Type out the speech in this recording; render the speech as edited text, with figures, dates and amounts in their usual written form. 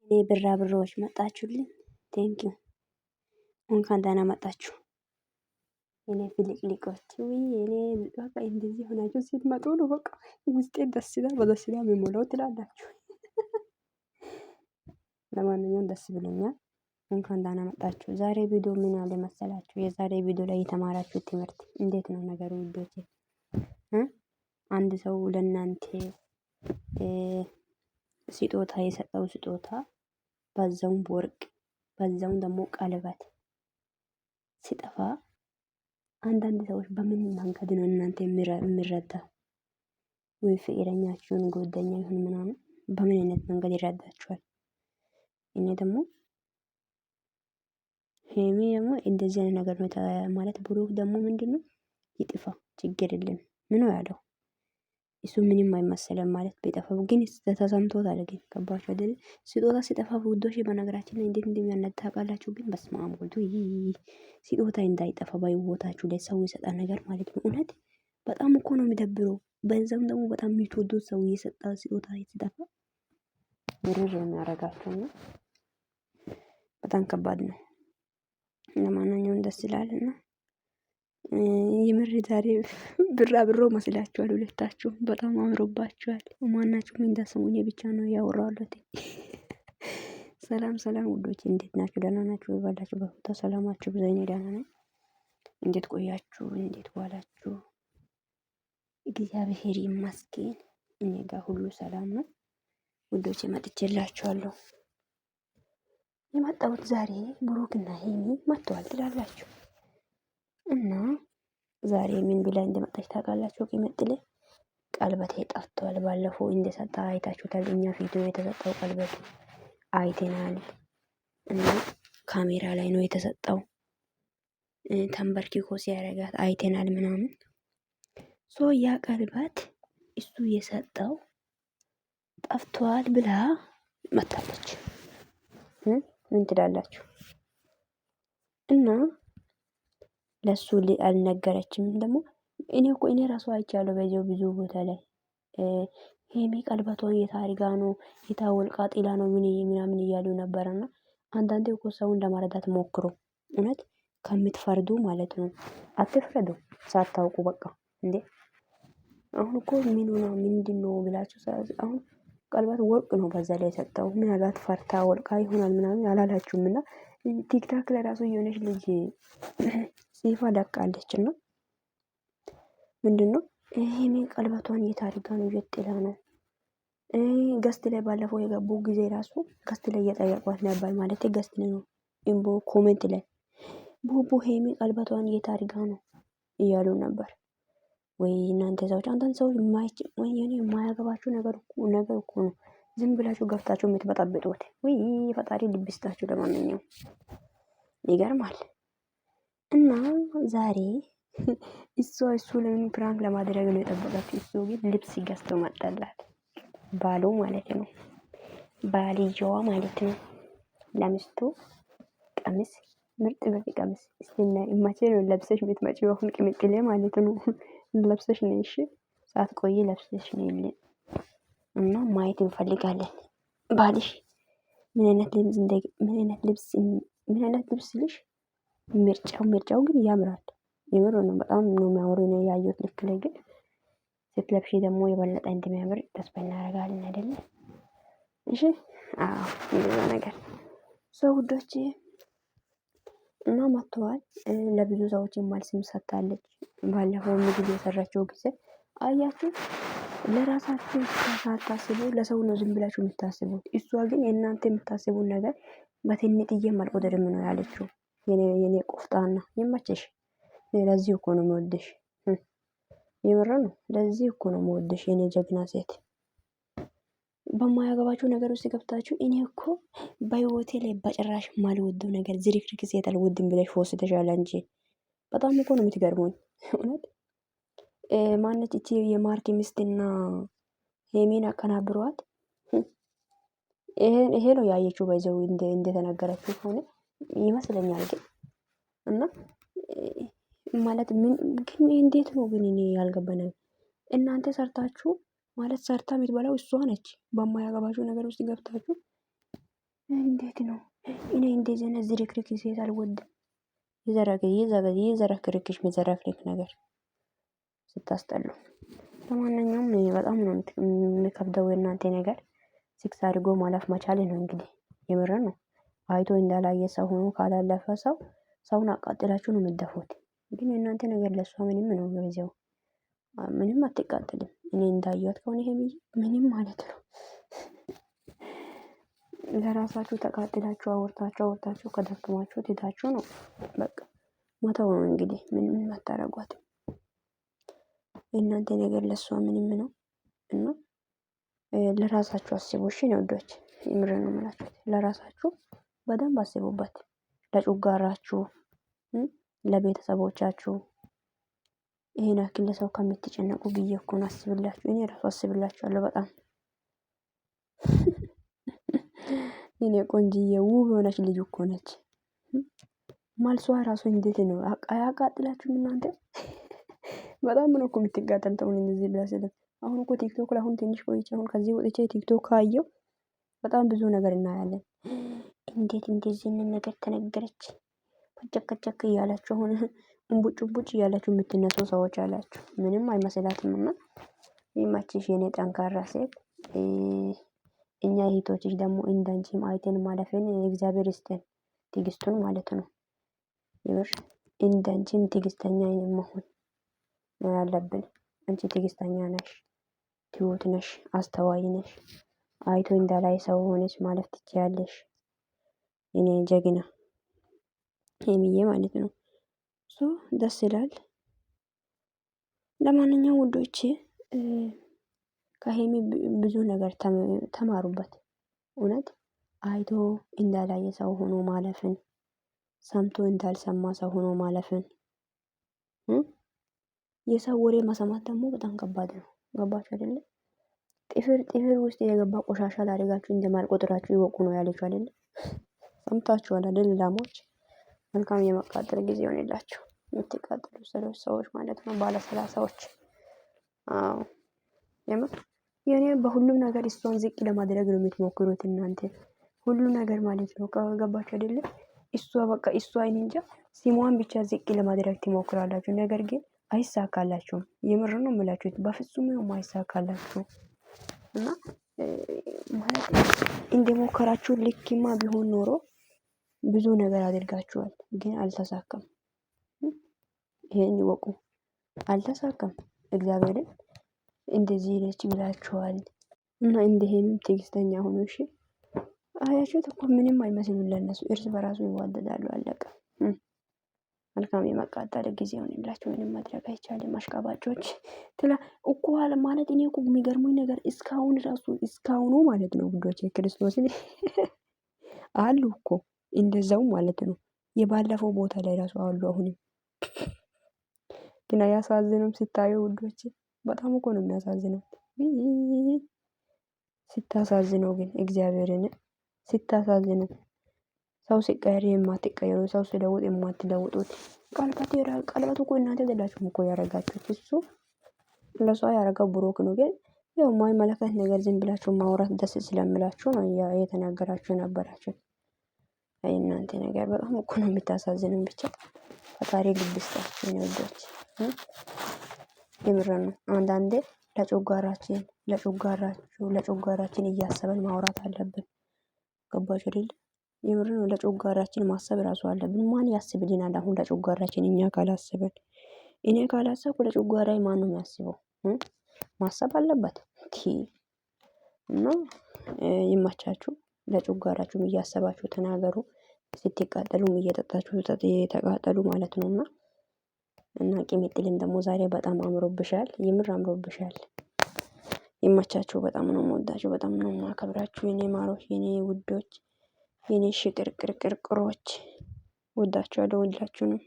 እኔ ብራብሮዎች መጣችሁልኝ። ቴንኪው እንኳን ደህና መጣችሁ። እኔ ፍልቅልቆች እኔ በቃ እንደዚህ ሆናችሁ ስትመጡ ነው በቃ ውስጤ ደስ ይላል። በደስታ የሚሞላው ትላላችሁ። ለማንኛውም ደስ ብሎኛል። እንኳን ደህና መጣችሁ። ዛሬ ቪዲዮ ምን አለ መሰላችሁ? የዛሬ ቪዲዮ ላይ የተማራችሁት ትምህርት እንዴት ነው ነገሩ ውዶቼ? አንድ ሰው ለእናንተ ስጦታ የሰጠው ስጦታ በዛውም ወርቅ በዛውም ደግሞ ቀለበት ሲጠፋ አንዳንድ ሰዎች በምን መንገድ ነው እናንተ የሚረዳው? ወይ ፍቅረኛችሁን ጓደኛ ይሁን ምናምን በምን አይነት መንገድ ይረዳችኋል? እኔ ደግሞ ሄሚ ደግሞ እንደዚህ አይነት ነገር ነው ማለት ብሩክ ደግሞ ምንድነው ይጥፋ ችግር የለም ምን ነው ያለው? እሱ ምንም አይመሰለም ማለት ቢጠፋው ግን ተሰምቶታል። ግን ገባችሁ አይደል? ስጦታ ሲጠፋ ውዶች በነገራችን ላይ እንዴት እንደሚያናድድ ታውቃላችሁ? ግን በስመአብ ወልዱ ስጦታ እንዳይጠፋ በህይወታችሁ ላይ ሰው የሰጣ ነገር ማለት ነው። እውነት በጣም እኮ ነው የሚደብረው። በዛም ደግሞ በጣም የሚትወዱት ሰው የሰጣ ስጦታ ሲጠፋ ምርር የሚያረጋችሁና በጣም ከባድ ነው። ለማንኛውም ደስ ይላልና የምር ዛሬ ብራብሮ መስላችኋል። ሁለታችሁ በጣም አምሮባችኋል። ማናችሁም እንዳሰሙኝ ብቻ ነው ያወራሁት። ሰላም ሰላም ውዶች እንዴት ናችሁ? ደህና ናችሁ? ባላችሁ በቦታ ሰላማችሁ ብዙ። እኔ ደህና ነኝ። እንዴት ቆያችሁ? እንዴት ዋላችሁ? እግዚአብሔር ይመስገን እኔ ጋር ሁሉ ሰላም ነው ውዶቼ። መጥቼላችኋለሁ። የመጣሁት ዛሬ ብሩክና ሄሚ መጥተዋል ትላላችሁ እና ዛሬ ምን ብላ እንደመጣች ታውቃላችሁ? ቅምጥሌ ቀለበቴ ጠፍቷል። ባለፈው እንደሰጣ አይታችሁታል። እኛ ቪዲዮ የተሰጠው ቀለበቱ አይተናል እና ካሜራ ላይ ነው የተሰጠው። ተንበርክኮ ሲያረጋት አይተናል ምናምን ሶ ያ ቀለበት እሱ የሰጠው ጠፍቷል ብላ መጣለች። ምን ትላላችሁ? እና ለሱ አልነገረችም። ደግሞ እኔ ራሱ አይቻለሁ በዚያው ብዙ ቦታ ላይ ሄሚ ቀለበቷን የታሪጋ ነው የታወልቃ ጢላ ነው ምን ምናምን እያሉ ነበርና አንዳንዴ እኮ ሰውን ለማረዳት ሞክሩ። እውነት ከምትፈርዱ ማለት ነው። አትፍረዱ ሳታውቁ በቃ እንዴ። አሁን እኮ ምን ነው ምንድነው ብላችሁ አሁን ቀለበት ወርቅ ነው በዛ ላይ የሰጠው። ምናልባት ፈርታ ወልቃ ይሆናል ምናምን አላላችሁምና ቲክታክ ላይ ራሱ የሆነች ልጅ ሲፋ ለቃለችና ምንድነው ይሄ ቀለበቷን የታሪጋ ነው የጥላ ነው። ገስት ላይ ባለፈው የገቡ ጊዜ ራሱ ገስት ላይ እየጠየቋት ነበር ማለት ገስት ነው ኢምቦ ኮሜንት ላይ ቡቡ ሄሚ ቀለበቷን የታሪጋ ነው እያሉ ነበር። ወይ እናንተ ሰዎች አንዳንድ ሰዎች ወይ የማያገባችሁ ነገር እኮ ነው ዝም ብላችሁ ገብታችሁ የምትበጣበጡት። ወይ ፈጣሪ ልብ ይስጣችሁ። ለማንኛውም ይገርማል። እና ዛሬ እሱ ለምን ፕራንክ ለማድረግ ነው የጠበቀችው? እሱ ግን ልብስ ገዝቶ መጣላት ባሉ ማለት ነው። ባልየዋ ማለት ነው። ለሚስቱ ቀሚስ ምርጥ ቀሚስ እስቲና መቼ ነው ለብሰሽ የምትመጪው? አሁን ቅምጥሌ ማለት ነው ለብሰሽ ነይ እሺ፣ ሳትቆይ ለብሰሽ ነይ እና ማየት እንፈልጋለን። ባልሽ ምን አይነት ልብስ ልሽ ምርጫው ግን ያምራል። የምር ነው በጣም ነው የሚያምረው ነው ያየሁት። ልክ ላይ ግን ስትለብሺ ደግሞ የበለጠ እንደሚያምር ተስፋ እናደርጋለን አይደለ? እሺ እንደዛ ነገር ሰው ውዶቼ እና መጥተዋል። ለብዙ ሰዎች መልስም ሰጥታለች። ባለፈው ምግብ የሰራቸው ጊዜ አያችሁ፣ ለራሳችሁ ሳታስቡ ለሰው ነው ዝም ብላችሁ የምታስቡት። እሷ ግን የእናንተ የምታስቡን ነገር በትንጥዬ አልቆጥርም ነው ያለችው። የኔ ቆፍጣና ይመችሽ። ለዚህ እኮ ነው የምወድሽ። የምር ነው ለዚህ እኮ ነው የምወድሽ የኔ ጀግና ሴት። በማያገባችሁ ነገር ውስጥ ገብታችሁ እኔ እኮ በህይወቴ ላይ በጭራሽ ማልወደው ነገር ዝርክርክ ሴት አልወድም ብለሽ ወስደሻል እንጂ በጣም እኮ ነው የምትገርሙኝ። እውነት ማነች እቺ የማርክ ሚስትና ሄሜን አቀናብሯት። ይሄ ነው ያየችው ባይዘው እንደተናገረችው ከሆነ ይመስለኛል። ግን እና ማለት ምን ግን እንዴት ነው ግን እኔ ያልገባኝ እናንተ ሰርታችሁ ማለት ሰርታ የምትበላው እሷ ነች። በማያገባችሁ ነገር ውስጥ ገብታችሁ እንዴት ነው? እኔ እንደዚህ አይነት ዝርክርክ ሴት አልወድም። የዘረክርክሽ የሚዘረክርክ ነገር ስታስጠሉ። ለማንኛውም በጣም ነው የሚከብደው የእናንተ ነገር። ሲክስ አድርጎ ማለፍ መቻል ነው እንግዲህ የምር ነው። አይቶ እንዳላየ ሰው ሆኖ ካላለፈ ሰውን አቃጥላችሁ ነው የምትደፉት። ግን የእናንተ ነገር ለሷ ምንም ነው በዚያው ምንም አትቃጥልም። እኔ እንዳየኋት ከሆነ ይሄ ምንም ማለት ነው። ለራሳችሁ ተቃጥላችሁ አውርታችሁ ከደከማችሁ ትታችሁ ነው በቃ መተው ነው እንግዲህ ምንም አታረጓትም። የእናንተ ነገር ለሷ ምንም ነው እና ለራሳችሁ አስቡ እሺ ነው ወዶች የምር ነው የምላችሁት። ለራሳችሁ በደንብ አስቡበት። ለጩጋራችሁ ለቤተሰቦቻችሁ ይሄን ያክል ለሰው ከምትጨነቁ ብዬ እኮ ነው አስብላችሁ። እኔ ራሱ አስብላችኋለሁ በጣም እኔ ቆንጅዬ ውብ የሆነች ልጅ እኮ ነች። ማልሷ ራሱ እንዴት ነው አያቃጥላችሁም እናንተ? በጣም ነው እኮ የምትጋጠልጠው እንደዚህ ብላ ስለ አሁን እኮ ቲክቶክ ላይ አሁን ትንሽ ቆይቼ አሁን ከዚህ ወጥቼ ቲክቶክ ካየው በጣም ብዙ ነገር እናያለን። እንዴት እንደዚህ ነገር ተነገረች ጨቀጨቅ እያላችሁ አሁን እምቡጭ እያላችሁ የምትነሱ ሰዎች አላችሁ። ምንም አይመስላትምና ይመችሽ የኔ ጠንካራ ሴት። እኛ እህቶችሽ ደግሞ እንዳንቺም አይተን ማለፍን እግዚአብሔር ይስጠን ትዕግስቱን ማለት ነው። ይምር እንዳንቺም ትዕግስተኛ መሆን ነው ያለብን። አንቺ ትዕግስተኛ ነሽ፣ ትሁት ነሽ፣ አስተዋይ ነሽ። አይቶ እንዳላይ ሰው ሆነሽ ማለፍ ትችያለሽ። እኔ ጀግና ሄሚዬ ማለት ነው። ደስ ይላል። ለማንኛውም ውዶቼ ከሄሚ ብዙ ነገር ተማሩበት። እውነት አይቶ እንዳላየ ሰው ሆኖ ማለፍን፣ ሰምቶ እንዳልሰማ ሰው ሆኖ ማለፍን። የሰው ወሬ መሰማት ደግሞ በጣም ከባድ ነው። ገባችሁ አይደለ? ጥፍር ውስጥ የገባ ቆሻሻ ላደርጋችሁ እንደማልቆጥራችሁ ይወቁ ነው ያለችው አይደለ? ሰምታችኋል አይደል? ላሞች መልካም የመቃጠል ጊዜ ይሆንላችሁ። የምትቃጠሉ ሰዎች ማለት ነው፣ ባለ ሰላሳዎች። አዎ የምር የኔ በሁሉም ነገር እሷን ዝቅ ለማድረግ ነው የምትሞክሩት እናንተ። ሁሉ ነገር ማለት ነው ከገባችሁ አይደለ? እሷ በቃ እሷ እንጃ ሲሟን ብቻ ዝቅ ለማድረግ ትሞክራላችሁ። ነገር ግን አይሳካላችሁም። የምር ነው የምላችሁት። በፍጹም ነው አይሳካላችሁም። እና ማለት እንደሞከራችሁ ልክማ ቢሆን ኖሮ ብዙ ነገር አድርጋችኋል፣ ግን አልተሳካም። ይሄን ይወቁ፣ አልተሳካም። እግዚአብሔርን እንደዚህ ነች ብላችኋል እና እንደሄም ትዕግስተኛ ሆኖ እሺ። አያችሁት እኮ ምንም አይመስሉም ለነሱ፣ እርስ በራሱ ይዋደዳሉ። አለቀ። መልካም የመቃጠል ጊዜ ይሆንላችሁ። ምንም ማድረግ አይቻልም። አሽቃባጮች እኮ አለ ማለት እኔ እኮ የሚገርሙኝ ነገር እስካሁኑ ማለት ነው ውዶቼ ክርስቶስን አሉ እኮ እንደዛው ማለት ነው። የባለፈው ቦታ ላይ ራሱ አሉ። አሁንም ግን አያሳዝንም? ሲታዩ ውዶቼ በጣም እኮ ነው የሚያሳዝነው። ስታሳዝነው ግን እግዚአብሔርን ስታሳዝኑ፣ ሰው ሲቀየር የማትቀየሩ፣ ሰው ሲለውጥ የማትለውጡት። ቀለበት እኮ እናንተ አይደላችሁም እኮ ያረጋችሁት፣ እሱ ለሷ ያረጋው ብሩክ ነው። ግን ያው የማይመለከት ነገር ዝም ብላችሁ ማውራት ደስ ስለምላችሁ ነው እየተናገራችሁ ነበራችሁ። አይ እናንተ ነገር በጣም እኮ ነው የምታሳዝነው። ብቻ ፈጣሪ ልብ ይስጣችሁ ወዶች። የምር ነው። አንዳንዴ ለጮጋራችን እያሰበን ማውራት አለብን። ገባችሁ አይደል? የምር ነው። ለጮጋራችን ማሰብ ራሱ አለብን። ማን ያስብልናል አሁን ለጮጋራችን? እኛ ካላሰብን፣ እኔ ካላሰብኩ ለጮጋራይ ማን ነው የሚያስበው? ማሰብ አለበት እና ይማቻችሁ። ለጮጋራችሁም እያሰባችሁ ተናገሩ። ስትቃጠሉም እየጠጣችሁ ተቃጠሉ ማለት ነውና እና ቂሚጥልም ደግሞ ዛሬ በጣም አምሮብሻል። የምር አምሮብሻል። ይመቻችሁ። በጣም ነው የምወዳችሁ፣ በጣም ነው የማከብራችሁ የኔ ማሮች፣ የኔ ውዶች፣ የኔ ሽቅርቅርቅሮች። ወዳችኋለሁ። ሁላችሁንም